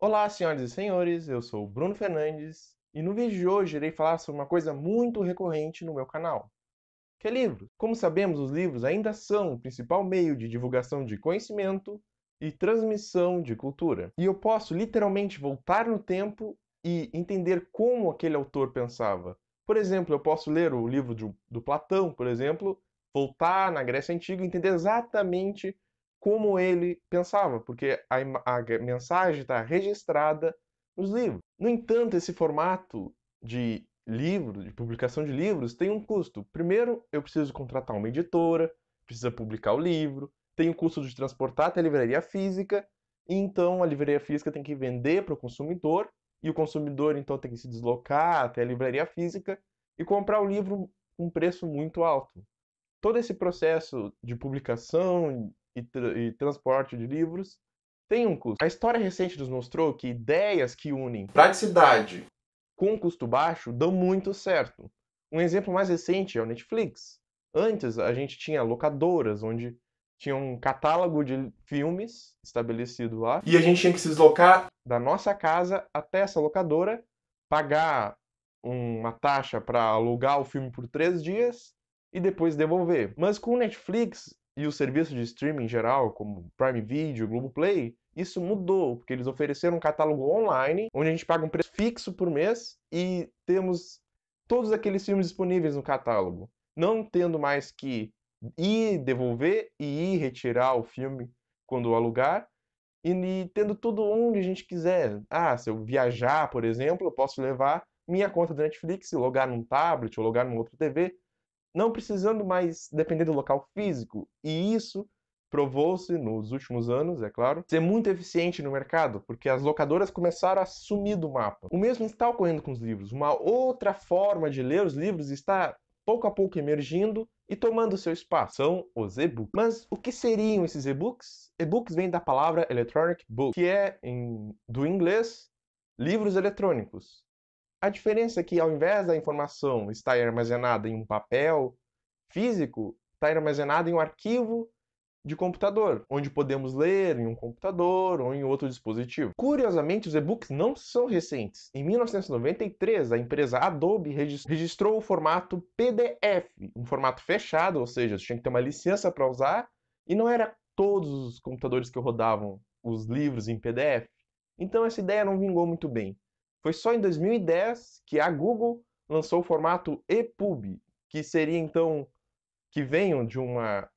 Olá, senhoras e senhores, eu sou o Bruno Fernandes e no vídeo de hoje irei falar sobre uma coisa muito recorrente no meu canal, que é livros. Como sabemos, os livros ainda são o principal meio de divulgação de conhecimento e transmissão de cultura. E eu posso literalmente voltar no tempo e entender como aquele autor pensava. Por exemplo, eu posso ler o livro do Platão, por exemplo, voltar na Grécia Antiga e entender exatamente como ele pensava, porque a mensagem está registrada nos livros. No entanto, esse formato de livro, de publicação de livros, tem um custo. Primeiro, eu preciso contratar uma editora, precisa publicar o livro, tem o custo de transportar até a livraria física, e então a livraria física tem que vender para o consumidor, e o consumidor então tem que se deslocar até a livraria física e comprar o livro com um preço muito alto. Todo esse processo de publicação e transporte de livros tem um custo. A história recente nos mostrou que ideias que unem praticidade com custo baixo dão muito certo. Um exemplo mais recente é o Netflix. Antes a gente tinha locadoras, onde tinha um catálogo de filmes estabelecido lá, e a gente tinha que se deslocar da nossa casa até essa locadora, pagar uma taxa para alugar o filme por 3 dias e depois devolver. Mas com o Netflix e o serviço de streaming em geral, como Prime Video, Globoplay, isso mudou, porque eles ofereceram um catálogo online, onde a gente paga um preço fixo por mês e temos todos aqueles filmes disponíveis no catálogo, não tendo mais que ir devolver e ir retirar o filme quando alugar, e tendo tudo onde a gente quiser. Ah, se eu viajar, por exemplo, eu posso levar minha conta do Netflix, logar num tablet ou logar numa outra TV, não precisando mais depender do local físico. E isso provou-se nos últimos anos, é claro, ser muito eficiente no mercado, porque as locadoras começaram a sumir do mapa. O mesmo está ocorrendo com os livros. Uma outra forma de ler os livros está pouco a pouco emergindo e tomando seu espaço. São os e-books. Mas o que seriam esses e-books? E-books vem da palavra electronic book, que é, do inglês, livros eletrônicos. A diferença é que, ao invés da informação estar armazenada em um papel físico, está armazenada em um arquivo de computador, onde podemos ler em um computador ou em outro dispositivo. Curiosamente, os e-books não são recentes. Em 1993, a empresa Adobe registrou o formato PDF, um formato fechado, ou seja, você tinha que ter uma licença para usar, e não era todos os computadores que rodavam os livros em PDF. Então essa ideia não vingou muito bem. Foi só em 2010 que a Google lançou o formato EPUB, que seria então que venham de uma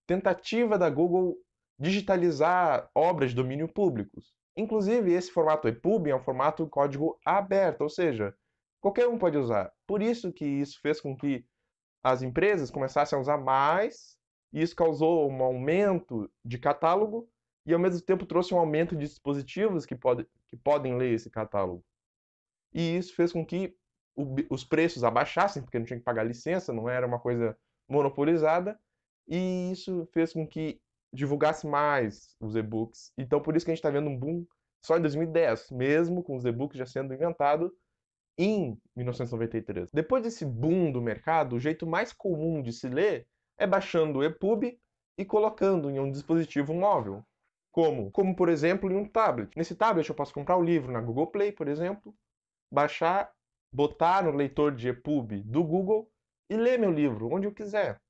tentativa da Google digitalizar obras de domínio público. Inclusive, esse formato EPUB é um formato código aberto, ou seja, qualquer um pode usar. Por isso que isso fez com que as empresas começassem a usar mais, e isso causou um aumento de catálogo e, ao mesmo tempo, trouxe um aumento de dispositivos que podem ler esse catálogo. E isso fez com que os preços abaixassem, porque não tinha que pagar licença, não era uma coisa monopolizada, e isso fez com que divulgasse mais os e-books. Então, por isso que a gente está vendo um boom só em 2010, mesmo com os e-books já sendo inventados em 1993. Depois desse boom do mercado, o jeito mais comum de se ler é baixando o EPUB e colocando em um dispositivo móvel. Como, por exemplo, em um tablet. Nesse tablet eu posso comprar o livro na Google Play, por exemplo, baixar, botar no leitor de EPUB do Google e ler meu livro onde eu quiser.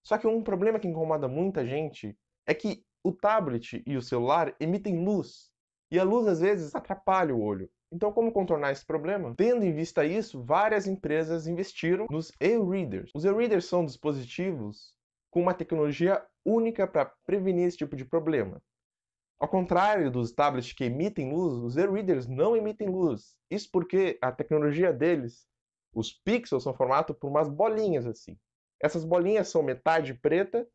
Só que um problema que incomoda muita gente é que o tablet e o celular emitem luz, e a luz às vezes atrapalha o olho. Então, como contornar esse problema? Tendo em vista isso, várias empresas investiram nos e-readers. Os e-readers são dispositivos com uma tecnologia única para prevenir esse tipo de problema. Ao contrário dos tablets que emitem luz, os e-readers não emitem luz. Isso porque a tecnologia deles, os pixels, são formados por umas bolinhas assim. Essas bolinhas são metade preta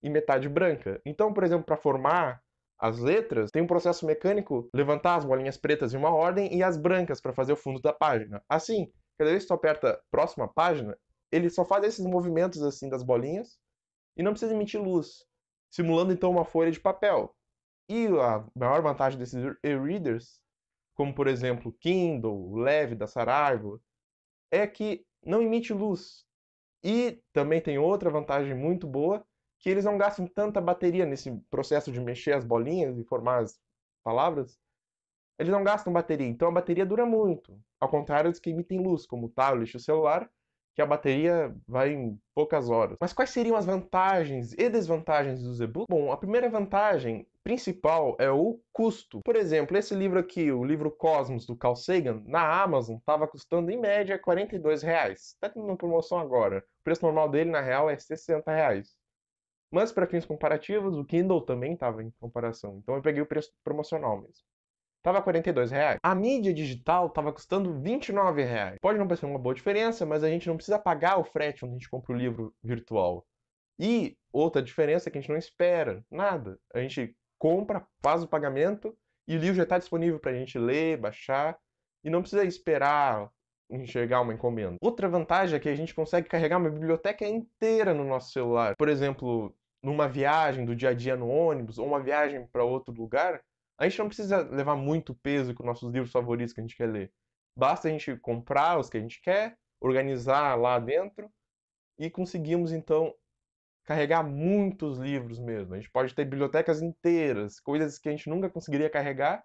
e metade branca. Então, por exemplo, para formar as letras, tem um processo mecânico levantar as bolinhas pretas em uma ordem e as brancas para fazer o fundo da página. Assim, cada vez que tu aperta próxima página, ele só faz esses movimentos assim das bolinhas e não precisa emitir luz, simulando então uma folha de papel. E a maior vantagem desses e-readers, como por exemplo Kindle, Leve da Saraiva, é que não emite luz. E também tem outra vantagem muito boa, que eles não gastam tanta bateria nesse processo de mexer as bolinhas e formar as palavras. eles não gastam bateria, então a bateria dura muito. Ao contrário dos que emitem luz, como o tablet e o celular, que a bateria vai em poucas horas. Mas quais seriam as vantagens e desvantagens dos e-books? Bom, a primeira vantagem principal é o custo. Por exemplo, esse livro aqui, o livro Cosmos, do Carl Sagan, na Amazon estava custando em média R$ 42. Está tendo uma promoção agora. O preço normal dele, na real, é R$ 60. Mas para fins comparativos, o Kindle também estava em comparação. Então eu peguei o preço promocional mesmo. Tava R$ 42. A mídia digital tava custando R$ 29. Pode não parecer uma boa diferença, mas a gente não precisa pagar o frete quando a gente compra o livro virtual. E outra diferença é que a gente não espera nada. A gente compra, faz o pagamento e o livro já está disponível para a gente ler, baixar e não precisa esperar enxergar uma encomenda. Outra vantagem é que a gente consegue carregar uma biblioteca inteira no nosso celular. Por exemplo, numa viagem do dia a dia no ônibus ou uma viagem para outro lugar, a gente não precisa levar muito peso com nossos livros favoritos que a gente quer ler. Basta a gente comprar os que a gente quer, organizar lá dentro e conseguimos então carregar muitos livros mesmo. A gente pode ter bibliotecas inteiras, coisas que a gente nunca conseguiria carregar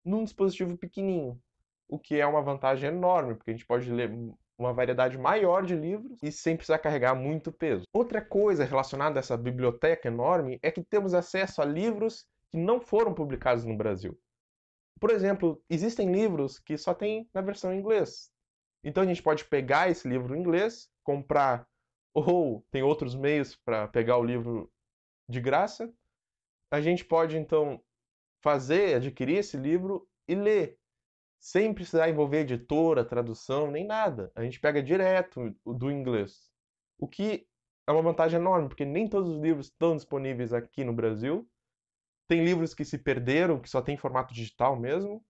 num dispositivo pequenininho, o que é uma vantagem enorme, porque a gente pode ler uma variedade maior de livros e sem precisar carregar muito peso. Outra coisa relacionada a essa biblioteca enorme é que temos acesso a livros que não foram publicados no Brasil. Por exemplo, existem livros que só tem na versão em inglês. Então a gente pode pegar esse livro em inglês, comprar, ou tem outros meios para pegar o livro de graça. A gente pode então adquirir esse livro e ler, sem precisar envolver editora, tradução, nem nada. A gente pega direto do inglês. O que é uma vantagem enorme, porque nem todos os livros estão disponíveis aqui no Brasil. Tem livros que se perderam, que só tem formato digital mesmo.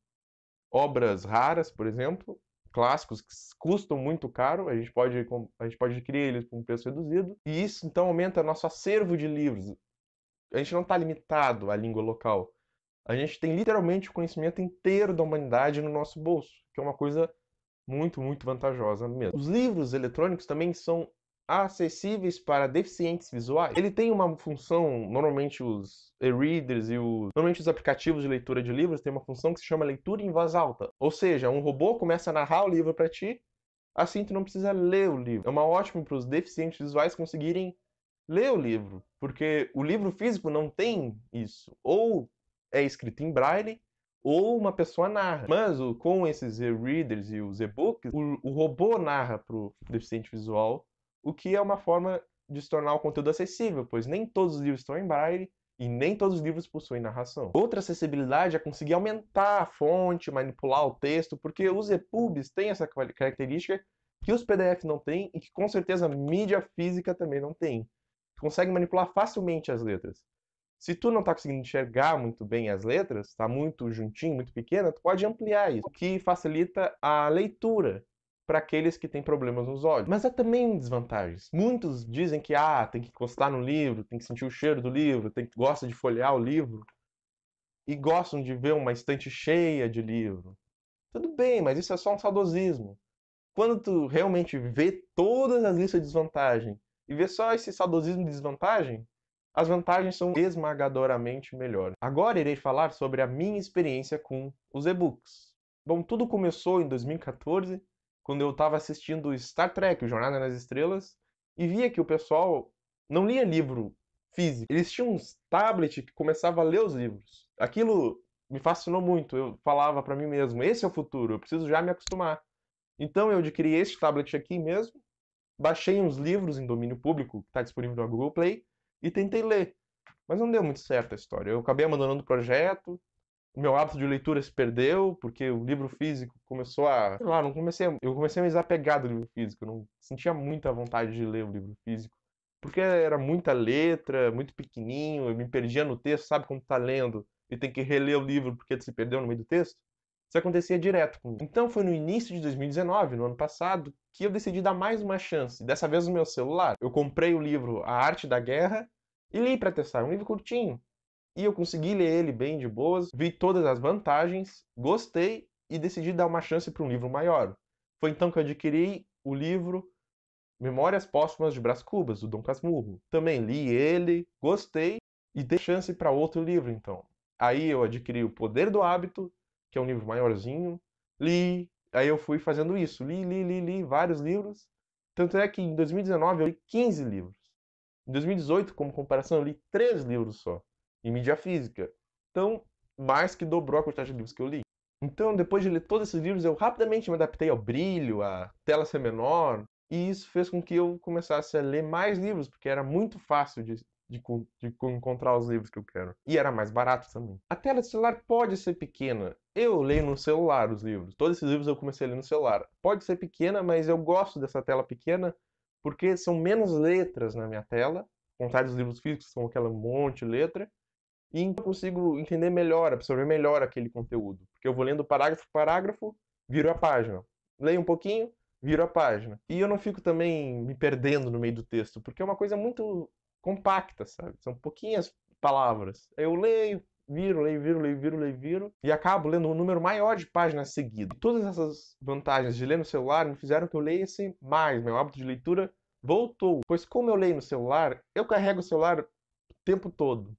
Obras raras, por exemplo, clássicos que custam muito caro, a gente pode adquirir eles com um preço reduzido. E isso então aumenta nosso acervo de livros. A gente não está limitado à língua local. A gente tem literalmente o conhecimento inteiro da humanidade no nosso bolso, que é uma coisa muito, muito vantajosa mesmo. Os livros eletrônicos também são acessíveis para deficientes visuais. Ele tem uma função, normalmente os e-readers e normalmente os aplicativos de leitura de livros têm uma função que se chama leitura em voz alta. Ou seja, um robô começa a narrar o livro para ti, assim tu não precisa ler o livro. É uma ótima para os deficientes visuais conseguirem ler o livro, porque o livro físico não tem isso. Ou é escrito em braille, ou uma pessoa narra. Mas com esses e-readers e os e-books, o robô narra para o deficiente visual, o que é uma forma de se tornar o conteúdo acessível, pois nem todos os livros estão em braille e nem todos os livros possuem narração. Outra acessibilidade é conseguir aumentar a fonte, manipular o texto, porque os EPUBs têm essa característica que os PDF não têm e que com certeza a mídia física também não tem. Tu consegue manipular facilmente as letras. Se tu não está conseguindo enxergar muito bem as letras, está muito juntinho, muito pequena, tu pode ampliar isso, o que facilita a leitura para aqueles que têm problemas nos olhos. Mas há também desvantagens. Muitos dizem que tem que encostar no livro, tem que sentir o cheiro do livro, gosta de folhear o livro e gostam de ver uma estante cheia de livro. Tudo bem, mas isso é só um saudosismo. Quando tu realmente vê todas as listas de desvantagem e vê só esse saudosismo de desvantagem, as vantagens são esmagadoramente melhores. Agora irei falar sobre a minha experiência com os e-books. Bom, tudo começou em 2014, quando eu estava assistindo Star Trek, o Jornada nas Estrelas, e via que o pessoal não lia livro físico. Eles tinham uns tablets que começavam a ler os livros. Aquilo me fascinou muito. Eu falava para mim mesmo, esse é o futuro, eu preciso já me acostumar. Então eu adquiri este tablet aqui mesmo, baixei uns livros em domínio público, que está disponível no Google Play, e tentei ler. Mas não deu muito certo a história. Eu acabei abandonando o projeto, o meu hábito de leitura se perdeu, porque o livro físico começou a... Sei lá, eu comecei a me desapegar do livro físico. Eu não sentia muita vontade de ler o livro físico. Porque era muita letra, muito pequenininho, eu me perdia no texto, sabe quando tu tá lendo e tem que reler o livro porque tu se perdeu no meio do texto? Isso acontecia direto comigo. Então foi no início de 2019, no ano passado, que eu decidi dar mais uma chance. Dessa vez no meu celular. Eu comprei o livro A Arte da Guerra e li para testar. É um livro curtinho. E eu consegui ler ele bem de boas, vi todas as vantagens, gostei e decidi dar uma chance para um livro maior. Foi então que eu adquiri o livro Memórias Póstumas de Brás Cubas, do Dom Casmurro. Também li ele, gostei e dei chance para outro livro então. Aí eu adquiri O Poder do Hábito, que é um livro maiorzinho, li, aí eu fui fazendo isso, li vários livros, tanto é que em 2019 eu li 15 livros. Em 2018, como comparação, eu li 3 livros só, em mídia física. Então, mais que dobrou a quantidade de livros que eu li. Então, depois de ler todos esses livros, eu rapidamente me adaptei ao brilho, à tela ser menor, e isso fez com que eu começasse a ler mais livros, porque era muito fácil de encontrar os livros que eu quero. E era mais barato também. A tela do celular pode ser pequena. Eu leio no celular os livros. Todos esses livros eu comecei a ler no celular. Pode ser pequena, mas eu gosto dessa tela pequena porque são menos letras na minha tela. Ao contrário dos livros físicos, são aquela monte de letra. E então eu consigo entender melhor, absorver melhor aquele conteúdo. Porque eu vou lendo parágrafo por parágrafo, viro a página. Leio um pouquinho, viro a página. E eu não fico também me perdendo no meio do texto, porque é uma coisa muito compacta, sabe? São pouquinhas palavras. Eu leio, viro, leio, viro, leio, viro, leio, viro, e acabo lendo um número maior de páginas seguido. E todas essas vantagens de ler no celular me fizeram que eu leia mais. Meu hábito de leitura voltou. Pois como eu leio no celular, eu carrego o celular o tempo todo.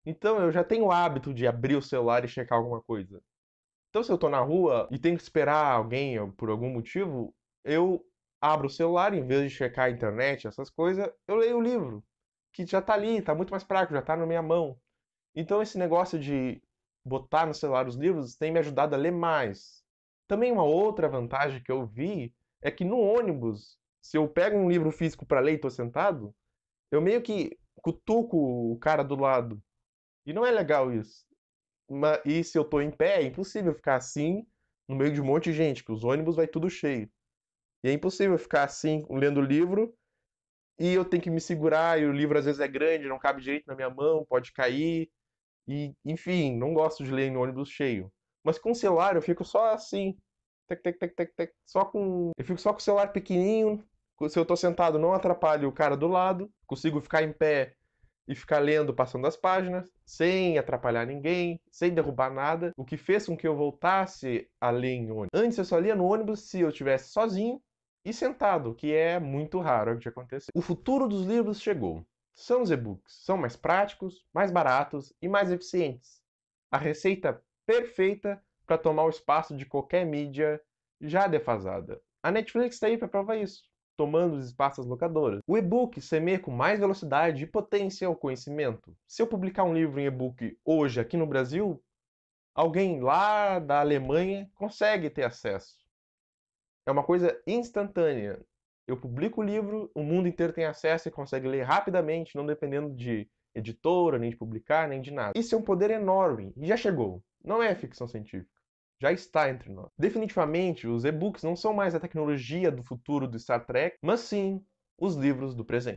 Então eu já tenho o hábito de abrir o celular e checar alguma coisa. Então se eu tô na rua e tenho que esperar alguém por algum motivo, eu abro o celular, em vez de checar a internet, essas coisas, eu leio o livro, que já tá ali, tá muito mais prático, já tá na minha mão. Então esse negócio de botar no celular os livros tem me ajudado a ler mais. Também uma outra vantagem que eu vi é que no ônibus, se eu pego um livro físico para ler e tô sentado, eu meio que cutuco o cara do lado. E não é legal isso. E se eu tô em pé, é impossível ficar assim no meio de um monte de gente, que os ônibus vai tudo cheio. E é impossível ficar assim, lendo o livro, e eu tenho que me segurar, e o livro às vezes é grande, não cabe direito na minha mão, pode cair. E, enfim, não gosto de ler em ônibus cheio. Mas com o celular eu fico só assim, tec, tec, tec, tec, tec, eu fico só com o celular pequenininho. Se eu tô sentado, não atrapalho o cara do lado, consigo ficar em pé e ficar lendo, passando as páginas, sem atrapalhar ninguém, sem derrubar nada, o que fez com que eu voltasse a ler em ônibus. Antes eu só lia no ônibus se eu estivesse sozinho e sentado, o que é muito raro de acontecer. O futuro dos livros chegou. São os e-books. São mais práticos, mais baratos e mais eficientes. A receita perfeita para tomar o espaço de qualquer mídia já defasada. A Netflix está aí para provar isso, tomando os espaços das locadoras. O e-book semeia com mais velocidade e potência ao conhecimento. Se eu publicar um livro em e-book hoje aqui no Brasil, alguém lá da Alemanha consegue ter acesso. É uma coisa instantânea. Eu publico o livro, o mundo inteiro tem acesso e consegue ler rapidamente, não dependendo de editora, nem de publicar, nem de nada. Isso é um poder enorme e já chegou. Não é ficção científica. Já está entre nós. Definitivamente, os e-books não são mais a tecnologia do futuro do Star Trek, mas sim os livros do presente.